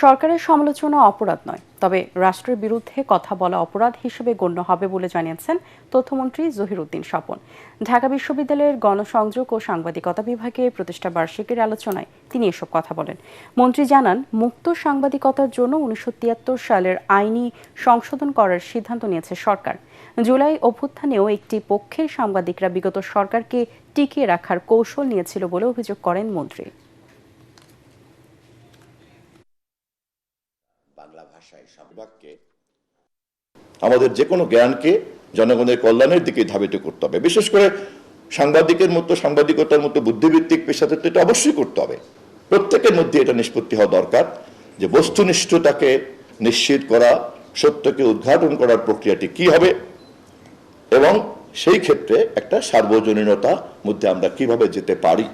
সরকারের সমালোচনা অপরাধ নয়, তবে রাষ্ট্রের বিরুদ্ধে কথা বলা অপরাধ হিসেবে গণ্য হবে বলে জানিয়েছেন তথ্যমন্ত্রী জহির উদ্দিন স্বপন। ঢাকা বিশ্ববিদ্যালয়ের গণসংযোগ ও সাংবাদিকতা বিভাগের প্রতিষ্ঠা বার্ষিকীর আলোচনায় তিনি এসব কথা বলেন। মন্ত্রী জানান, মুক্ত সাংবাদিকতার জন্য 1973 সালের আইনি সংশোধন করার সিদ্ধান্ত নিয়েছে সরকার। জুলাই অভ্যুত্থানেও একটি পক্ষের সাংবাদিকরা বিগত সরকারকে টিকিয়ে রাখার কৌশল নিয়েছিল বলে অভিযোগ করেন মন্ত্রী। বাংলা ভাষায় বাক্যে আমাদের যে কোনো জ্ঞানকে জনগণের কল্যাণের দিকে ধাবিত করতে হবে। বিশেষ করে সাংবাদিকতার মতো বুদ্ধিভিত্তিক পেশাতে এটা অবশ্যই করতে হবে। প্রত্যেকের মধ্যে এটা নিষ্পত্তি হওয়া দরকার যে বস্তুনিষ্ঠতাকে নিশ্চিত করা, সত্যকে উদ্ঘাটন করার প্রক্রিয়াটি কি হবে এবং সেই ক্ষেত্রে একটা সার্বজনীনতার মধ্যে আমরা কিভাবে যেতে পারি।